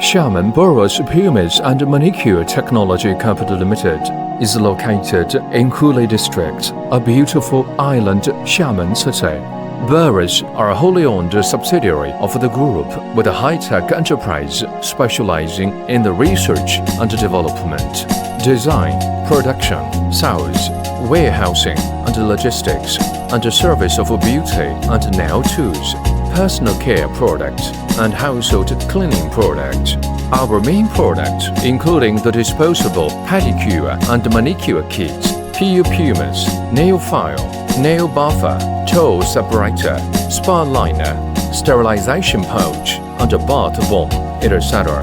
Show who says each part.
Speaker 1: Xiamen Berous Pumice and Manicure Technology Company Limited is located in Huli District, a beautiful island Xiamen city. Berous are a wholly owned subsidiary of the group with a high-tech enterprise specializing in the research and development, design, production, sales, warehousing and logistics, and the service of beauty and nail tools, personal care products, and household cleaning products. Our main products, including the disposable pedicure and manicure kits, PU Pumice, nail file, nail buffer, toe separator, spa liner, sterilization pouch, and a bath bomb, etc.